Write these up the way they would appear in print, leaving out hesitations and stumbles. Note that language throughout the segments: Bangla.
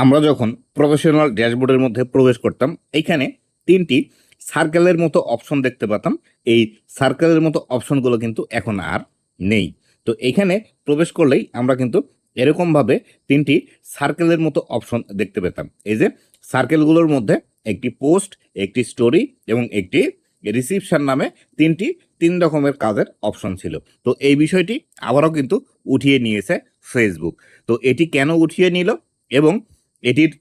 আমরা যখন প্রফেশনাল ড্যাশবোর্ডের মধ্যে প্রবেশ করতাম, এইখানে তিনটি সার্কেলের মতো অপশন দেখতে পেতাম। এই সার্কেলের মতো অপশনগুলো কিন্তু এখন আর নেই। তো এইখানে প্রবেশ করলেই আমরা কিন্তু এরকমভাবে তিনটি সার্কেলের মতো অপশন দেখতে পেতাম। এই যে সার্কেলগুলোর মধ্যে একটি পোস্ট, একটি স্টোরি এবং একটি রিসিপশন নামে তিন রকমের কাজের অপশন ছিল। তো এই বিষয়টি আবারও কিন্তু উঠিয়ে নিয়েছে ফেসবুক। তো এটি কেন উঠিয়ে নিল এবং এটির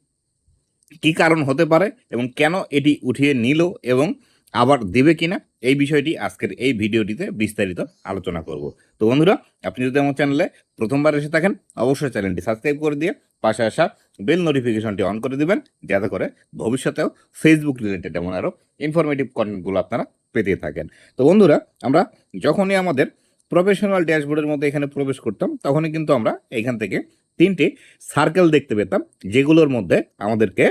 কি কারণ হতে পারে এবং কেন এটি উঠিয়ে নিল এবং আবার দেবে কিনা, এই বিষয়টি আজকের এই ভিডিওটিতে বিস্তারিত আলোচনা করব। তো বন্ধুরা, আপনি যদি আমার চ্যানেলে প্রথমবার এসে থাকেন, অবশ্যই চ্যানেলটি সাবস্ক্রাইব করে দিয়ে পাশে আসা বেল নোটিফিকেশনটি অন করে দিবেন, যাতে করে ভবিষ্যতেও ফেসবুক রিলেটেড এমন আরও ইনফরমেটিভ কন্টেন্টগুলো আপনারা পেতে থাকেন। তো বন্ধুরা, আমরা যখনই আমাদের প্রফেশনাল ড্যাশবোর্ডের মধ্যে এখানে প্রবেশ করতাম, তখনই কিন্তু আমরা এখান থেকে তিনটি সার্কেল দেখতে পেতাম, যেগুলোর মধ্যে আমাদেরকে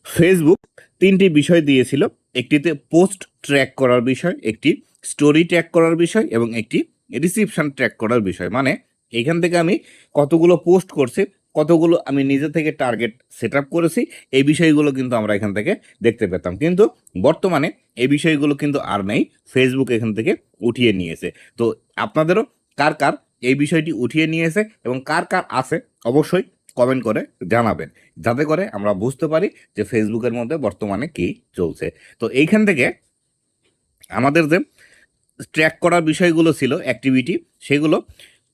ফেসবুক তিনটি বিষয় দিয়েছিল। একটিতে পোস্ট ট্র্যাক করার বিষয়, একটি স্টোরি ট্র্যাক করার বিষয় এবং একটি রিসিপশন ট্র্যাক করার বিষয়। মানে এখান থেকে আমি কতগুলো পোস্ট করছি, কতগুলো আমি নিজে থেকে টার্গেট সেট আপ করেছি, এই বিষয়গুলো কিন্তু আমরা এখান থেকে দেখতে পেতাম। কিন্তু বর্তমানে এই বিষয়গুলো কিন্তু আর নেই, ফেসবুক এখান থেকে উঠিয়ে নিয়েছে। তো আপনাদেরও কার কার এই বিষয়টি উঠিয়ে নিয়েছে এবং কার কার আছে, অবশ্যই কমেন্ট করে জানাবেন, যাতে করে আমরা বুঝতে পারি যে ফেসবুকের মধ্যে বর্তমানে কি চলছে। তো এইখান থেকে আমাদের যে ট্র্যাক করার বিষয়গুলো ছিল, অ্যাক্টিভিটি, সেগুলো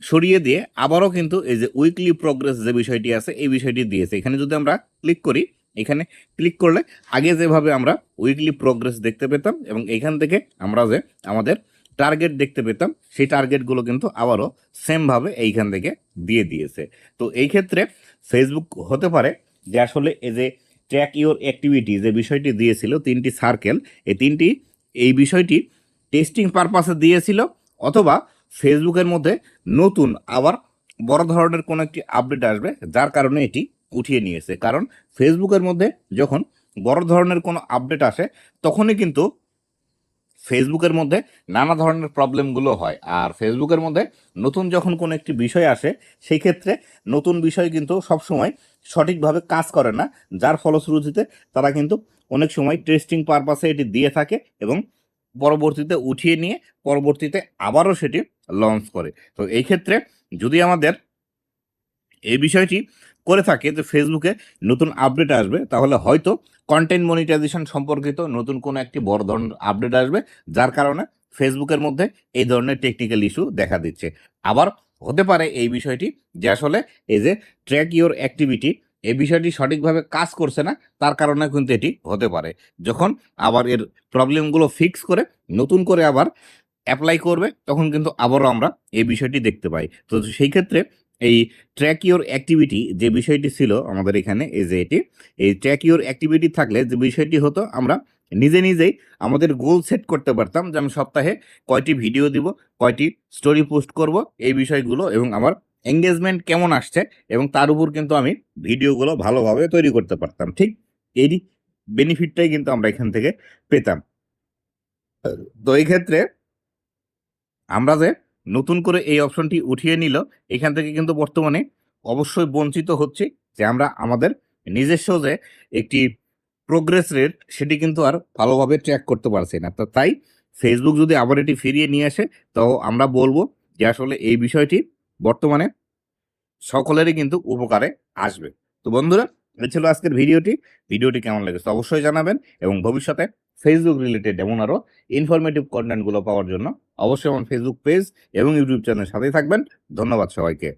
সরিয়ে দিয়ে আবারও কিন্তু এই যে উইকলি প্রোগ্রেস যে বিষয়টি আছে, এই বিষয়টি দিয়েছে। এখানে যদি আমরা ক্লিক করি, এখানে ক্লিক করলে আগে যেভাবে আমরা উইকলি প্রোগ্রেস দেখতে পেতাম এবং এখান থেকে আমরা যে আমাদের টার্গেট দেখতে পেতাম, সেই টার্গেটগুলো কিন্তু আবারও সেমভাবে এইখান থেকে দিয়ে দিয়েছে। তো এই ক্ষেত্রে ফেসবুক হতে পারে যে আসলে এই যে ট্র্যাক ইওর অ্যাক্টিভিটি যে বিষয়টি দিয়েছিল, তিনটি সার্কেল, এই বিষয়টি টেস্টিং পারপাসে দিয়েছিল, অথবা ফেসবুকের মধ্যে নতুন আবার বড় ধরনের কোনো একটি আপডেট আসবে, যার কারণে এটি উঠিয়ে নিয়েছে। কারণ ফেসবুকের মধ্যে যখন বড় ধরনের কোনো আপডেট আসে, তখনই কিন্তু ফেসবুকের মধ্যে নানা ধরনের প্রবলেমগুলো হয়। আর ফেসবুকের মধ্যে নতুন যখন কোনো একটি বিষয় আসে, সেই ক্ষেত্রে নতুন বিষয় কিন্তু সবসময় সঠিকভাবে কাজ করে না, যার ফলশ্রুতিতে তারা কিন্তু অনেক সময় টেস্টিং পারপাসে এটি দিয়ে থাকে এবং পরবর্তীতে উঠিয়ে নিয়ে পরবর্তীতে আবারও সেটি লঞ্চ করে। তো এই ক্ষেত্রে যদি আমাদের এই বিষয়টি করে থাকে যে ফেসবুকে নতুন আপডেট আসবে, তাহলে হয়তো কন্টেন্ট মনিটাইজেশন সম্পর্কিত নতুন কোনো একটি বড় ধরনের আপডেট আসবে, যার কারণে ফেসবুকের মধ্যে এই ধরনের টেকনিক্যাল ইস্যু দেখা দিচ্ছে। আবার হতে পারে এই বিষয়টি যে আসলে এই যে ট্র্যাক ইওর অ্যাক্টিভিটি, এই বিষয়টি সঠিকভাবে কাজ করছে না, তার কারণে কিন্তু এটি হতে পারে। যখন আবার এর প্রবলেমগুলো ফিক্স করে নতুন করে আবার অ্যাপ্লাই করবে, তখন কিন্তু আবারও আমরা এই বিষয়টি দেখতে পাই। তো সেই ক্ষেত্রে এই ট্র্যাক ইওর অ্যাক্টিভিটি যে বিষয়টি ছিল আমাদের এখানে, এই যে এই ট্র্যাক ইওর অ্যাক্টিভিটি থাকলে যে বিষয়টি হতো, আমরা নিজেই আমাদের গোল সেট করতে পারতাম যে আমি সপ্তাহে কয়টি ভিডিও দিব, কয়টি স্টোরি পোস্ট করব, এই বিষয়গুলো, এবং আমার এঙ্গেজমেন্ট কেমন আসছে, এবং তার উপর কিন্তু আমি ভিডিওগুলো ভালোভাবে তৈরি করতে পারতাম। ঠিক এই বেনিফিটটাই কিন্তু আমরা এখান থেকে পেতাম। তো এই ক্ষেত্রে আমরা যে নতুন করে এই অপশনটি উঠিয়ে নিল, এখান থেকে কিন্তু বর্তমানে অবশ্যই বঞ্চিত হচ্ছি, যে আমরা আমাদের নিজস্ব যে একটি প্রোগ্রেস রেট, সেটি কিন্তু আর ভালোভাবে ট্র্যাক করতে পারছি না। তো তাই ফেসবুক যদি আবার এটি ফিরিয়ে নিয়ে আসে, তো আমরা বলবো যে আসলে এই বিষয়টি বর্তমানে সকলেরই কিন্তু উপকারে আসবে। তো বন্ধুরা, এই ছিল আজকের ভিডিওটি কেমন লেগেছে অবশ্যই জানাবেন, এবং ভবিষ্যতে ফেসবুক রিলেটেড এমন আরও ইনফরমেটিভ কন্টেন্টগুলো পাওয়ার জন্য অবশ্যই আমার ফেসবুক পেজ এবং ইউটিউব চ্যানেলের সাথেই থাকবেন। ধন্যবাদ সবাইকে।